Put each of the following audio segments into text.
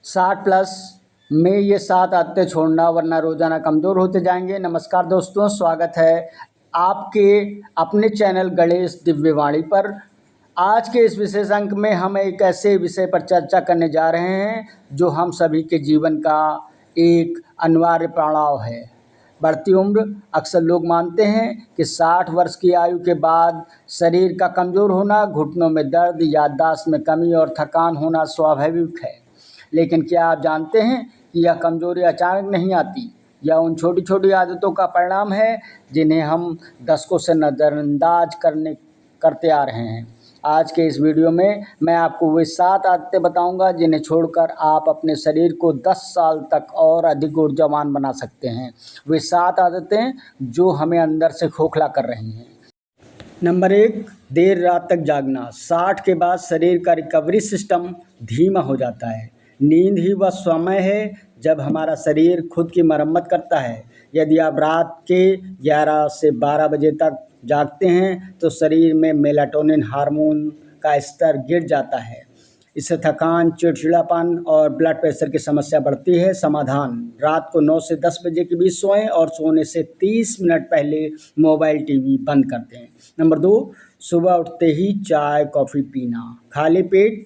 60 plus में ये 7 आदतें छोड़ना वरना रोज़ाना कमज़ोर होते जाएंगे। नमस्कार दोस्तों, स्वागत है आपके अपने चैनल गणेश दिव्यवाणी पर। आज के इस विशेष अंक में हम एक ऐसे विषय पर चर्चा करने जा रहे हैं जो हम सभी के जीवन का एक अनिवार्य पड़ाव है, बढ़ती उम्र। अक्सर लोग मानते हैं कि 60 वर्ष की आयु के बाद शरीर का कमज़ोर होना, घुटनों में दर्द, याददाश्त में कमी और थकान होना स्वाभाविक है। लेकिन क्या आप जानते हैं कि यह कमज़ोरी अचानक नहीं आती? यह उन छोटी छोटी आदतों का परिणाम है जिन्हें हम दशकों से नज़रअंदाज करते आ रहे हैं। आज के इस वीडियो में मैं आपको वे 7 आदतें बताऊंगा जिन्हें छोड़कर आप अपने शरीर को 10 साल तक और अधिक ऊर्जावान बना सकते हैं। वे 7 आदतें जो हमें अंदर से खोखला कर रही हैं। नंबर 1, देर रात तक जागना। 60 के बाद शरीर का रिकवरी सिस्टम धीमा हो जाता है। नींद ही वह समय है जब हमारा शरीर खुद की मरम्मत करता है। यदि आप रात के 11 से 12 बजे तक जागते हैं तो शरीर में मेलाटोनिन हार्मोन का स्तर गिर जाता है। इससे थकान, चिड़चिड़ापन और ब्लड प्रेशर की समस्या बढ़ती है। समाधान: रात को 9 से 10 बजे के बीच सोएं और सोने से 30 मिनट पहले मोबाइल टीवी बंद कर दें। नंबर 2, सुबह उठते ही चाय कॉफ़ी पीना। खाली पेट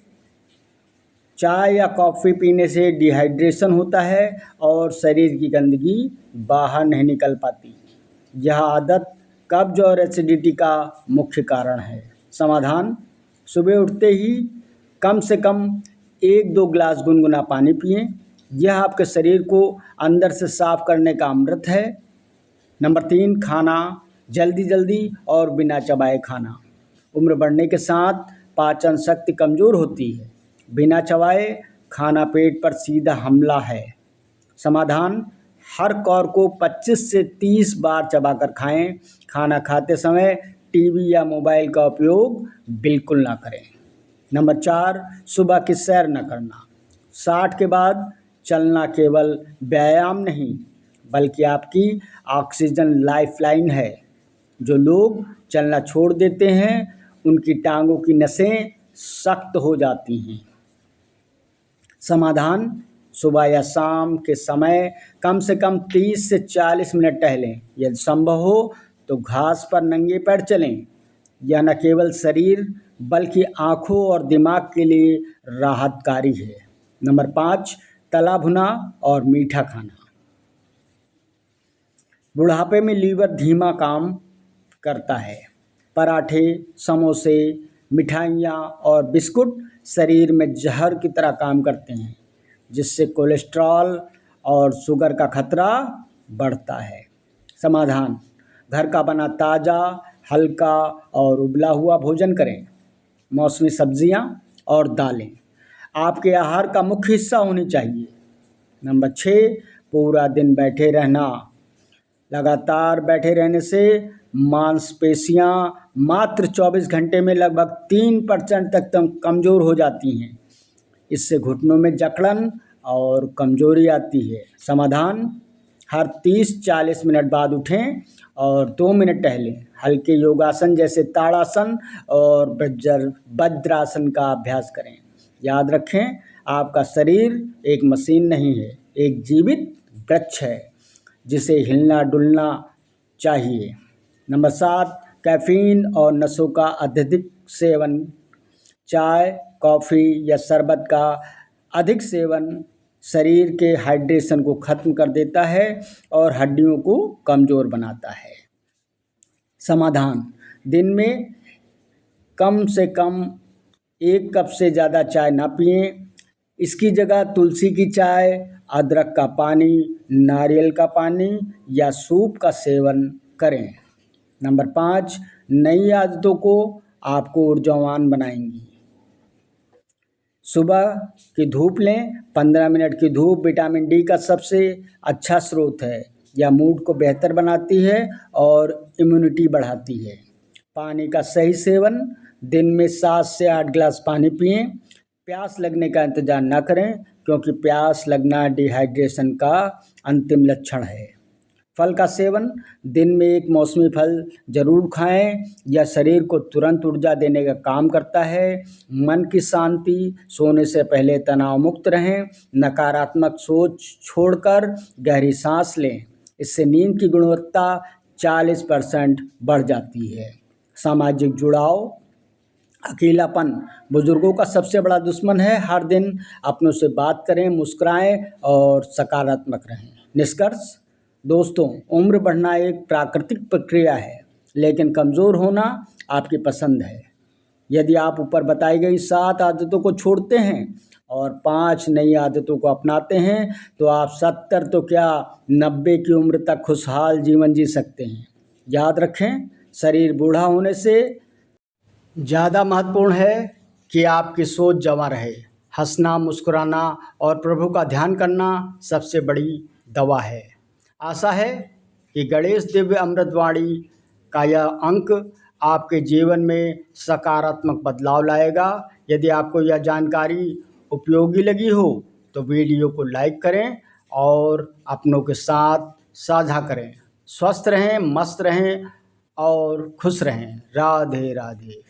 चाय या कॉफ़ी पीने से डिहाइड्रेशन होता है और शरीर की गंदगी बाहर नहीं निकल पाती। यह आदत कब्ज और एसिडिटी का मुख्य कारण है। समाधान: सुबह उठते ही कम से कम 1-2 गिलास गुनगुना पानी पिएं। यह आपके शरीर को अंदर से साफ करने का अमृत है। नंबर 3, खाना जल्दी जल्दी और बिना चबाए खाना। उम्र बढ़ने के साथ पाचन शक्ति कमज़ोर होती है। बिना चबाए खाना पेट पर सीधा हमला है। समाधान: हर कौर को 25 से 30 बार चबाकर खाएं। खाना खाते समय टीवी या मोबाइल का उपयोग बिल्कुल ना करें। नंबर 4, सुबह की सैर न करना। 60 के बाद चलना केवल व्यायाम नहीं बल्कि आपकी ऑक्सीजन लाइफलाइन है। जो लोग चलना छोड़ देते हैं उनकी टांगों की नसें सख्त हो जाती हैं। समाधान: सुबह या शाम के समय कम से कम 30 से 40 मिनट टहलें। यदि संभव हो तो घास पर नंगे पैर चलें। यह न केवल शरीर बल्कि आँखों और दिमाग के लिए राहतकारी है। नंबर 5, तला भुना और मीठा खाना। बुढ़ापे में लीवर धीमा काम करता है। पराठे, समोसे, मिठाइयाँ और बिस्कुट शरीर में जहर की तरह काम करते हैं, जिससे कोलेस्ट्रॉल और शुगर का खतरा बढ़ता है। समाधान: घर का बना ताज़ा, हल्का और उबला हुआ भोजन करें। मौसमी सब्जियां और दालें आपके आहार का मुख्य हिस्सा होनी चाहिए। नंबर 6, पूरा दिन बैठे रहना। लगातार बैठे रहने से मांसपेशियां मात्र 24 घंटे में लगभग 3% तक कमज़ोर हो जाती हैं। इससे घुटनों में जकड़न और कमज़ोरी आती है। समाधान: हर 30-40 मिनट बाद उठें और 2 मिनट टहलें। हल्के योगासन जैसे ताड़ासन और वज्रासन का अभ्यास करें। याद रखें, आपका शरीर एक मशीन नहीं है, एक जीवित वृक्ष है जिसे हिलना डुलना चाहिए। नंबर 7, कैफ़ीन और नशों का अत्यधिक सेवन। चाय, कॉफ़ी या शरबत का अधिक सेवन शरीर के हाइड्रेशन को ख़त्म कर देता है और हड्डियों को कमज़ोर बनाता है। समाधान: दिन में कम से कम 1 कप से ज़्यादा चाय ना पिएं। इसकी जगह तुलसी की चाय, अदरक का पानी, नारियल का पानी या सूप का सेवन करें। नंबर 5, नई आदतों को आपको ऊर्जावान बनाएंगी। सुबह की धूप लें। 15 मिनट की धूप विटामिन डी का सबसे अच्छा स्रोत है। यह मूड को बेहतर बनाती है और इम्यूनिटी बढ़ाती है। पानी का सही सेवन: दिन में 7 से 8 गिलास पानी पिएं। प्यास लगने का इंतज़ार न करें क्योंकि प्यास लगना डिहाइड्रेशन का अंतिम लक्षण है। फल का सेवन, दिन में एक मौसमी फल जरूर खाएं। यह शरीर को तुरंत ऊर्जा देने का काम करता है। मन की शांति, सोने से पहले तनाव मुक्त रहें। नकारात्मक सोच छोड़कर गहरी सांस लें, इससे नींद की गुणवत्ता 40% बढ़ जाती है। सामाजिक जुड़ाव, अकेलापन बुजुर्गों का सबसे बड़ा दुश्मन है। हर दिन अपनों से बात करें, मुस्कुराएं और सकारात्मक रहें। निष्कर्ष दोस्तों, उम्र बढ़ना एक प्राकृतिक प्रक्रिया है, लेकिन कमज़ोर होना आपकी पसंद है। यदि आप ऊपर बताई गई 7 आदतों को छोड़ते हैं और 5 नई आदतों को अपनाते हैं, तो आप 70 तो क्या 90 की उम्र तक खुशहाल जीवन जी सकते हैं। याद रखें, शरीर बूढ़ा होने से ज़्यादा महत्वपूर्ण है कि आपकी सोच जवां रहे। हंसना, मुस्कुराना और प्रभु का ध्यान करना सबसे बड़ी दवा है। आशा है कि गणेश दिव्य अमृतवाणी का यह अंक आपके जीवन में सकारात्मक बदलाव लाएगा। यदि आपको यह जानकारी उपयोगी लगी हो तो वीडियो को लाइक करें और अपनों के साथ साझा करें। स्वस्थ रहें, मस्त रहें और खुश रहें। राधे राधे।